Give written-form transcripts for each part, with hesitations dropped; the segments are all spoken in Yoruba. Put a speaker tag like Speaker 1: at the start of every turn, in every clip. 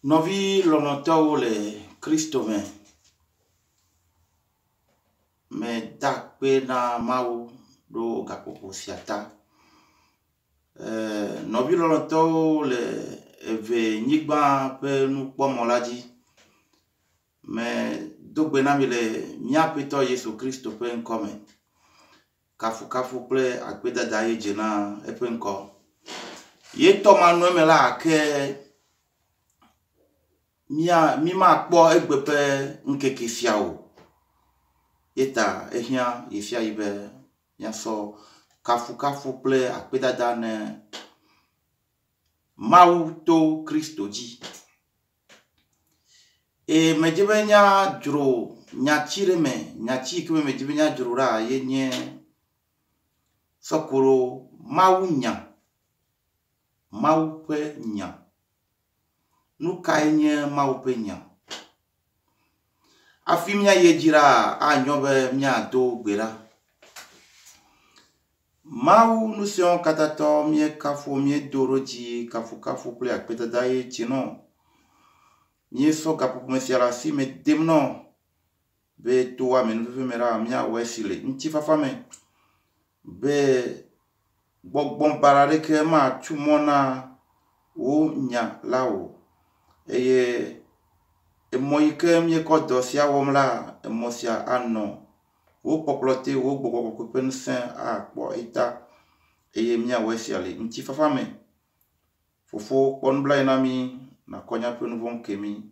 Speaker 1: Novi lɔlɔ̃tɔwo le Kristo me. Meda kpe na Mawu ɖo gaƒoƒo sia ta. Nɔvi lɔlɔ̃tɔwo le eve nyigba ƒe nukpɔmɔ la dzi. Do gbe na mi le míaƒetɔ Yesu Kristo ƒe ŋkɔ me. Kafukafu kple akpedada ye dze na eƒe ŋkɔ. Ye tɔmanu me la ke mi ma kpɔ egbe ƒe ŋkeke sia o. Eta ehia yefia yi be miasɔ kafukafu kple akpedada ne Mawu to Kristo dzi. Medze be nya dzro nyatsi ɖe me, nyatsi ke medze be nya dzro ɖa ye nye sɔkoro Mawu nya. Mawu ƒe nya. Nu kae nye Mawu ƒe nya? Afi mia ye dzira anyo be mia do gbe ɖa. Mawu nu siwo katã tɔ mie kafu mie do ɖo dzi kafukafu kple akpedada ye dzi no. Mie sɔ gaƒoƒo sia le asi me dem no be to wa me nuveve me ɖa mia wɔ esi le ŋutifafa me be gbɔgbɔ bara ɖeke ma tsu mɔ na wo nya la o. Eye emɔ yi ke mie kɔ dɔ sia wɔm la, emɔ sia anɔ wo kpɔkplɔ te wo gbɔgbɔ kɔkɔe ƒe ŋusẽ akpɔ eta eye mia wɔ esia le ŋutifafa me. Fofo kpɔ nublanui na mi nakɔ míaƒe nu vɔ̃wo ke mi.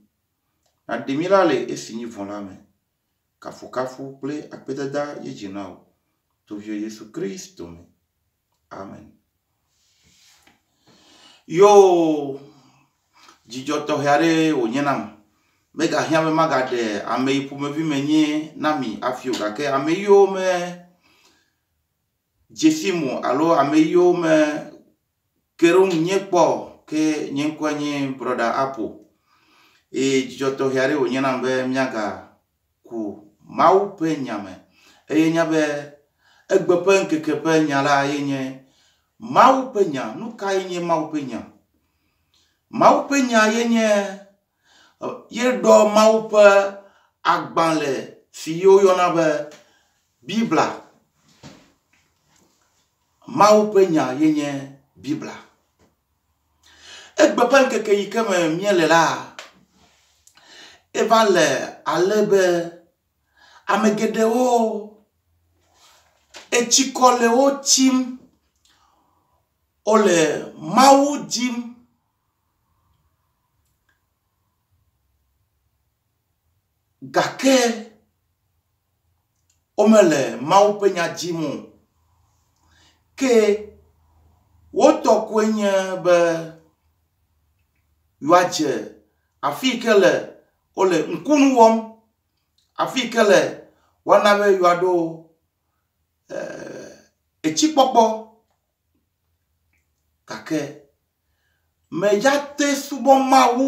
Speaker 1: Na ɖe mi la le esi nyi vɔ la me. Kafukafu kple akpedada ye dzi na wo. To vie Yesu Kristo me. Amen. Yo dzidzɔ tɔxɛ aɖe wònye nam. Megahia be magaɖe ame yi ƒomevi me nye na mi afi o, gake ame yiwo me dzesi mo alo ame yiwo me ke ɖo nye kpɔ ke nye ŋkɔe nye brɔda Apo. Dzidzɔ tɔxɛ aɖe wònye nam be miaga ku Mawu ƒe nya me. Eye nya be egbe ƒe ŋkeke ƒe nya la ye nye Mawu ƒe nya. Nu kae nye Mawu ƒe nya? Mawu ƒe nya ye nye ye ɖɔ Mawu ƒe agbalẽ si wo yɔna be Bibla. Mawu ƒe nya ye nye Bibla. Egbe ƒe ŋkeke yi ke me mie le la, eva le ale be ame geɖewo etsikɔ le wo tsim, wole Mawu dim. Gake womele Mawu ƒe nya dim o. Ke wotɔ koe nye be yewoadze afi ke le wole ŋkunu wɔm, afi ke le woana be yewoaɖo etsikpɔkpɔ. Gake meya te subɔ Mawu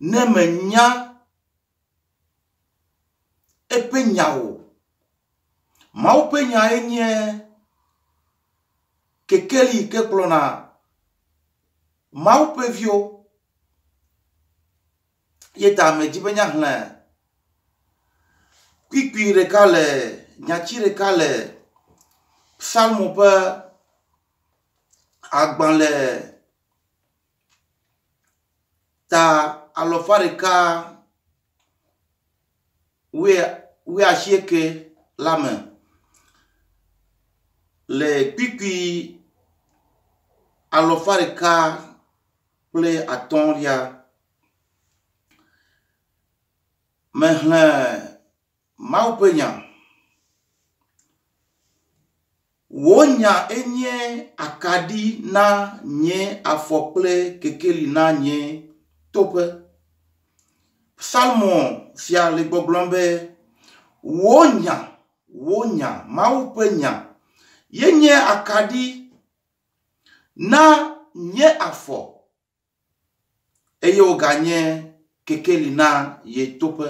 Speaker 1: ne menya eƒe nya o. Mawu ƒe nya ye nye kekeli ke kplɔna Mawu ƒe viwo. Ye ta me dzi be nya hlẽ kpikpui ɖeka le nyatsi ɖeka le Psalmo ƒe agbalẽ ta 119 la me. Le kpikpui 105 me hlẽ Mawu ƒe nya. Wo nya enye akaɖi na nye afɔ kple kekeli na nye toƒe. Psalmo sia le gbɔgblɔm be wo nya Mawu ƒe nya ye nye akaɖi na nye afɔ eye woganye kekeli na ye toƒe.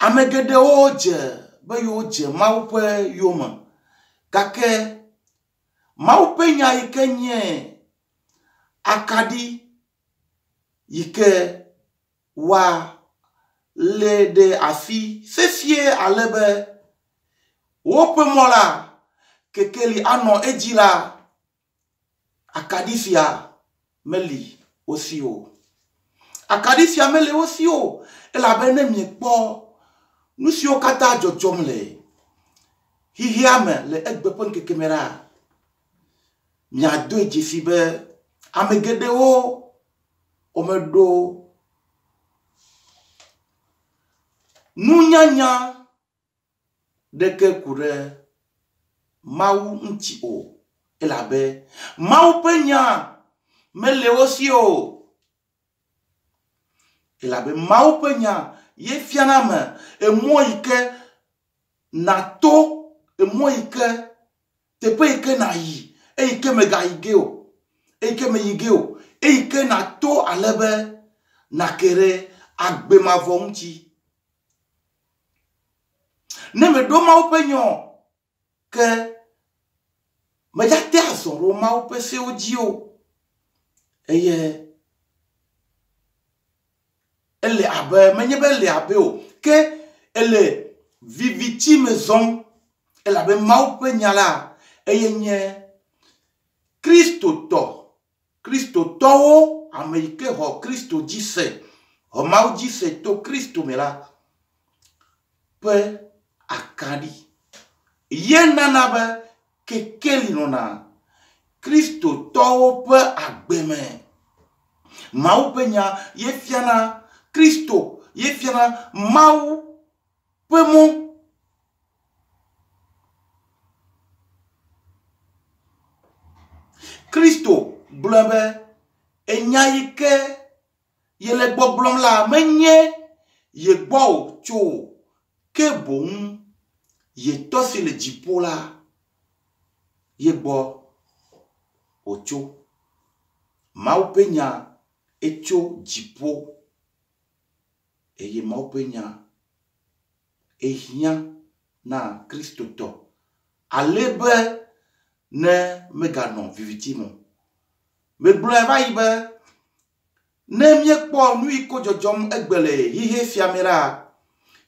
Speaker 1: Ame geɖewo dze be yewo dze Mawu ƒe yome. Gake Mawu ƒe nya yi ke nye akaɖi yike wa le de afi fefie alebe wope mola kekeli ano ejila akadifia meli osio akadifia meli osio elabene miekpo nusio kata jojomle hihiame le egbepon kekemera miado ejifibe amegedeo omedo nunyanya deke kure mau nti o elabe mau penya mele osio elabe mau penya ye fianame emo ike nato emo ike tepe ike na yi ike mega igeo ike me yigeo ike nato alebe nakere agbemavo nti ne me do mau penyo ke me ja te asoro mau pese ojio eye ele abe menye be le abe o ke ele viviti maison ele abe mau penyala eye nye Kristo to o Amerike ho Kristo jise ho mau jise to Kristo mela pe akadi yenanabe kekeli nona Kristo to pe agbeme mau penya yefiana Kristo yefiana mau pe mo Kristo blombe enyaike yele gbogbom la menye ye gbo cho ke bon ye tosi le jipola ye gbo ocho mau penya echo jipo eye mau penya ehia na Kristo to alebe ne megano vivitimo me bleva ibe ne miekpo nu iko jojom egbele hihe fiamera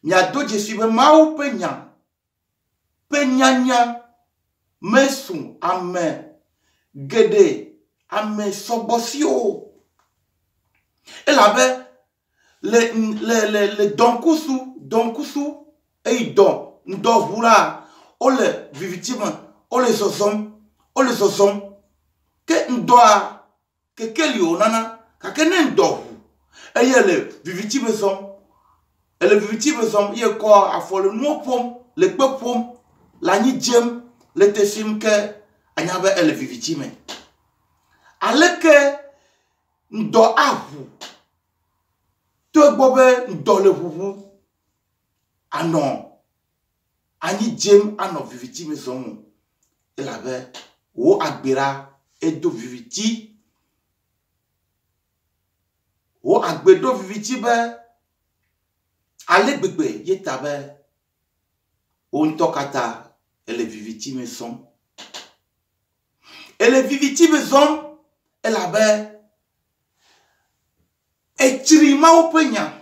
Speaker 1: mia doje sibe mau penyanya mesu ame gede ame sobosio elabe le donkusu e ndo vura ole vivitimo ole zozom ke ndoa ke keli onana ka kene ndo eyele vivitime som ye ko afole nuopom le pepom la ni jem le tefim ke anyabe ele vivitime aleke ndo ahu to gbobe ndo le huhu ano ani jem ano vivitime som elabe wo agbera edo viviti wo agbedo viviti be alegbegbe yetabe o ntokata ele viviti maison ele viviti maison elabe etiri mau penya